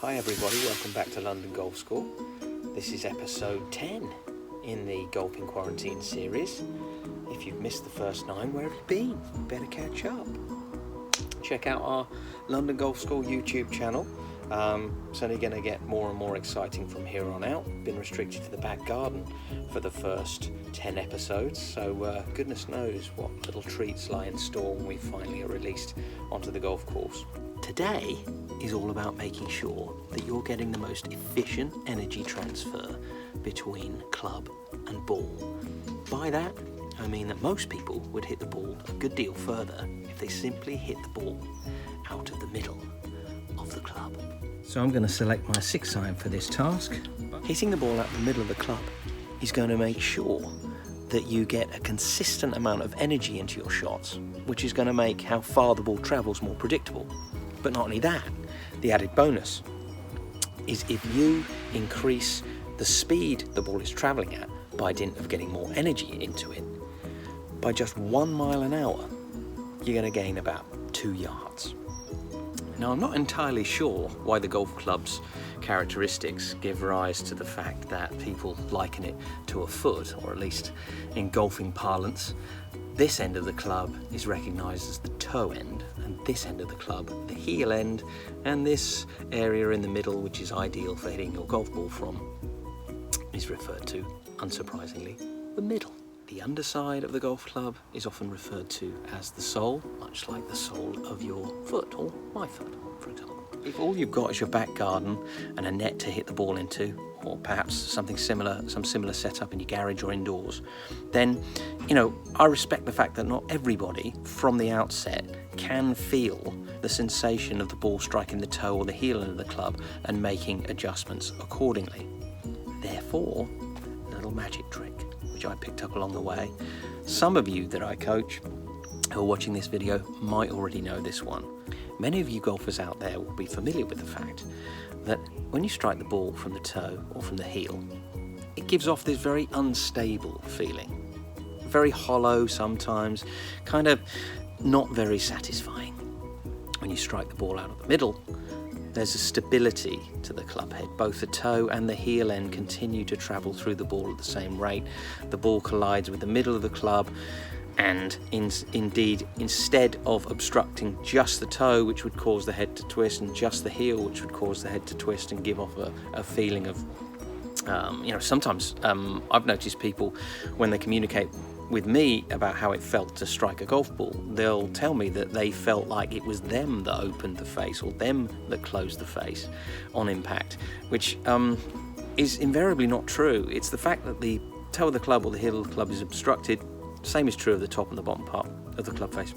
Hi everybody, welcome back to London Golf School. This is episode 10 in the Golf in Quarantine series. If you've missed the first 9, where have you been? Better catch up. Check out our London Golf School YouTube channel. It's only going to get more and more exciting from here on out. Been restricted to the back garden for the first 10 episodes, so goodness knows what little treats lie in store when we finally are released onto the golf course. Today is all about making sure that you're getting the most efficient energy transfer between club and ball. By that, I mean that most people would hit the ball a good deal further if they simply hit the ball out of the middle of the club. So I'm going to select my 6 iron for this task. Hitting the ball out the middle of the club is going to make sure that you get a consistent amount of energy into your shots, which is going to make how far the ball travels more predictable. But not only that, the added bonus is if you increase the speed the ball is travelling at by dint of getting more energy into it, by just 1 mile an hour, you're going to gain about 2 yards. Now, I'm not entirely sure why the golf club's characteristics give rise to the fact that people liken it to a foot, or at least in golfing parlance. This end of the club is recognised as the toe end, and this end of the club, the heel end, and this area in the middle, which is ideal for hitting your golf ball from, is referred to, unsurprisingly, the middle. The underside of the golf club is often referred to as the sole, much like the sole of your foot, or my foot, for example. If all you've got is your back garden and a net to hit the ball into, or perhaps something similar, some similar setup in your garage or indoors, then, I respect the fact that not everybody from the outset can feel the sensation of the ball striking the toe or the heel end of the club and making adjustments accordingly. Therefore, a little magic trick, which I picked up along the way. Some of you that I coach who are watching this video might already know this one. Many of you golfers out there will be familiar with the fact that when you strike the ball from the toe or from the heel, it gives off this very unstable feeling. Very hollow sometimes, kind of not very satisfying. When you strike the ball out of the middle, there's a stability to the club head. Both the toe and the heel end continue to travel through the ball at the same rate. The ball collides with the middle of the club, and indeed, instead of obstructing just the toe, which would cause the head to twist, and just the heel, which would cause the head to twist and give off a feeling of, sometimes I've noticed people, when they communicate with me about how it felt to strike a golf ball, they'll tell me that they felt like it was them that opened the face or them that closed the face on impact, which is invariably not true. It's the fact that the toe of the club or the heel of the club is obstructed. Same is true of the top and the bottom part of the club face.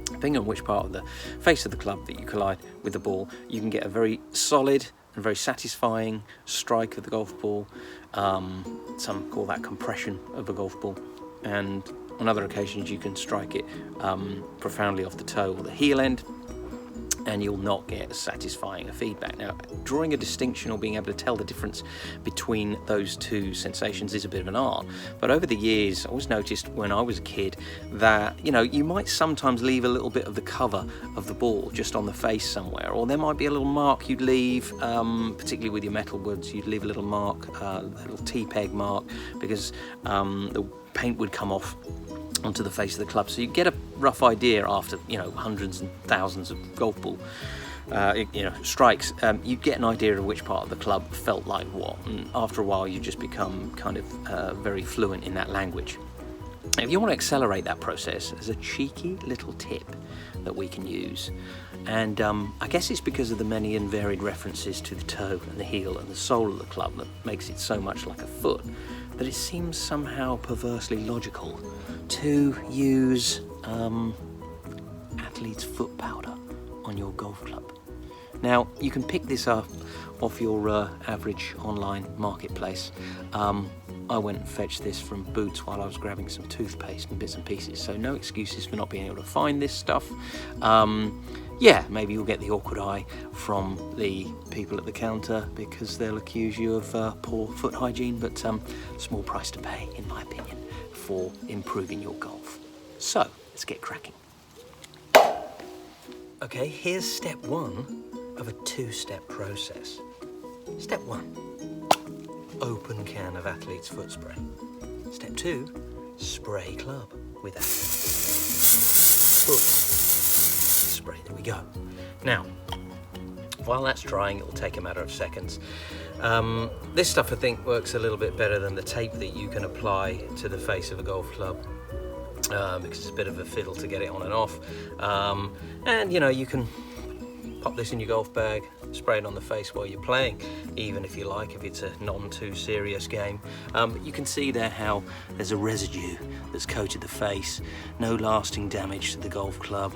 Depending on which part of the face of the club that you collide with the ball, you can get a very solid and very satisfying strike of the golf ball. Some call that compression of a golf ball. And on other occasions you can strike it profoundly off the toe or the heel end, and you'll not get as satisfying a feedback. Now, drawing a distinction or being able to tell the difference between those two sensations is a bit of an art. But over the years, I always noticed when I was a kid that, you might sometimes leave a little bit of the cover of the ball just on the face somewhere, or there might be a little mark you'd leave, particularly with your metal woods, you'd leave a little mark, a little T-peg mark, because the paint would come off onto the face of the club. So you get a rough idea after hundreds and thousands of golf ball strikes. You get an idea of which part of the club felt like what, and after a while you just become kind of very fluent in that language. If you want to accelerate that process, there's a cheeky little tip that we can use, and I guess it's because of the many and varied references to the toe and the heel and the sole of the club that makes it so much like a foot, that it seems somehow perversely logical to use athlete's foot powder on your golf club. Now, you can pick this up off your average online marketplace. I went and fetched this from Boots while I was grabbing some toothpaste and bits and pieces, so no excuses for not being able to find this stuff. Maybe you'll get the awkward eye from the people at the counter because they'll accuse you of poor foot hygiene, but small price to pay, in my opinion, for improving your golf. So, let's get cracking. Okay, here's step 1 of a two-step process. Step 1, open can of athlete's foot spray. Step 2, spray club with foot spray. There we go. Now, while that's drying, it'll take a matter of seconds. This stuff I think works a little bit better than the tape that you can apply to the face of a golf club, because it's a bit of a fiddle to get it on and off. And you know, you can pop this in your golf bag, spray it on the face while you're playing, even if you like, if it's a non too serious game. But you can see there how there's a residue that's coated the face, no lasting damage to the golf club,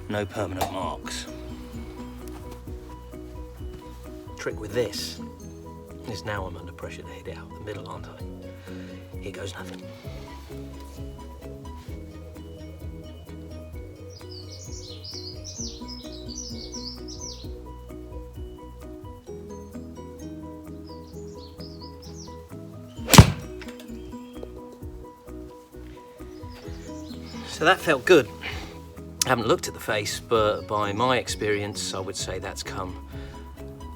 no permanent marks. Trick with this is now I'm under pressure to hit it out the middle, aren't I? Here goes nothing. So that felt good. I haven't looked at the face, but by my experience, I would say that's come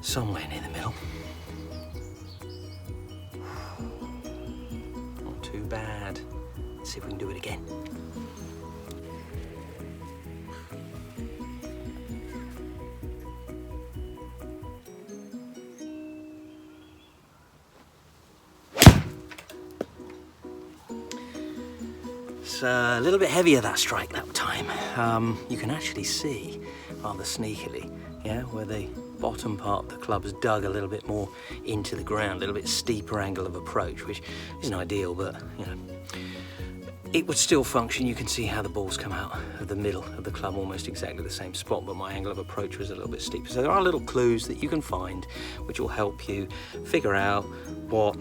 somewhere near the middle. Not too bad. Let's see if we can do it again. It's a little bit heavier, that strike, that time. You can actually see rather sneakily, yeah, where the bottom part of the club is dug a little bit more into the ground, a little bit steeper angle of approach, which isn't ideal, but you know, it would still function. You can see how the balls come out of the middle of the club, almost exactly the same spot, but my angle of approach was a little bit steeper. So there are little clues that you can find which will help you figure out what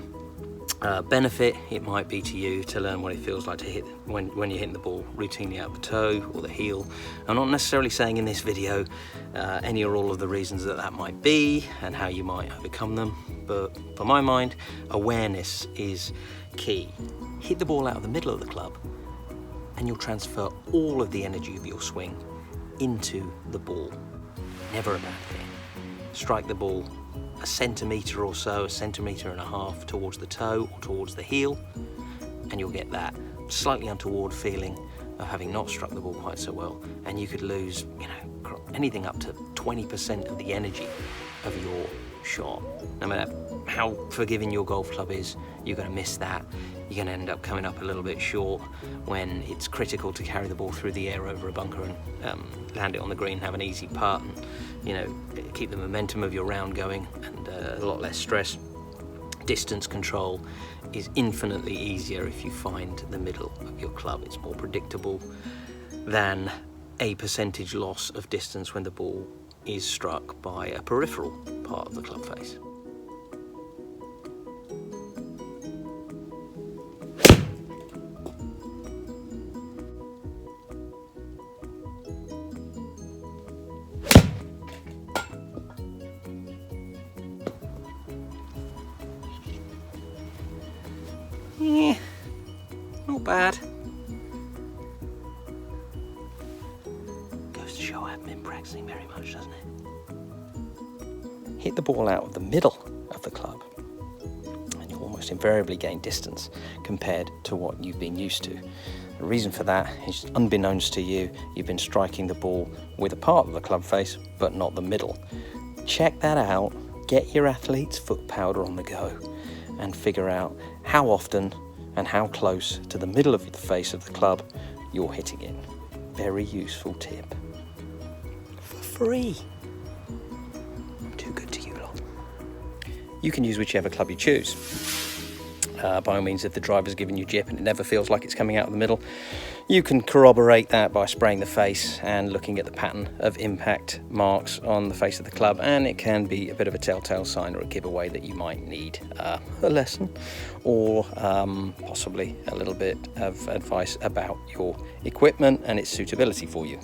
benefit it might be to you to learn what it feels like to hit when you're hitting the ball routinely out the toe or the heel. I'm not necessarily saying in this video any or all of the reasons that might be and how you might overcome them, but for my mind, awareness is key. Hit the ball out of the middle of the club and you'll transfer all of the energy of your swing into the ball. Never a bad thing. Strike the ball a centimetre or so, a centimetre and a half towards the toe or towards the heel, and you'll get that slightly untoward feeling of having not struck the ball quite so well, and you could lose, you know, anything up to 20% of the energy of your shot. No matter how forgiving your golf club is, you're going to miss that. You're going to end up coming up a little bit short when it's critical to carry the ball through the air over a bunker and land it on the green, have an easy putt, and you know, keep the momentum of your round going, and a lot less stress. Distance control is infinitely easier if you find the middle of your club. It's more predictable than a percentage loss of distance when the ball is struck by a peripheral part of the club face. Yeah, not bad. Goes to show I haven't been practicing very much, doesn't it? Hit the ball out of the middle of the club and you'll almost invariably gain distance compared to what you've been used to. The reason for that is, unbeknownst to you, you've been striking the ball with a part of the club face but not the middle. Check that out, get your athlete's foot powder on the go, and figure out how often and how close to the middle of the face of the club you're hitting it. Very useful tip. For free. I'm too good to you lot. You can use whichever club you choose. By all means, if the driver's giving you jip and it never feels like it's coming out of the middle, you can corroborate that by spraying the face and looking at the pattern of impact marks on the face of the club, and it can be a bit of a telltale sign or a giveaway that you might need a lesson or possibly a little bit of advice about your equipment and its suitability for you.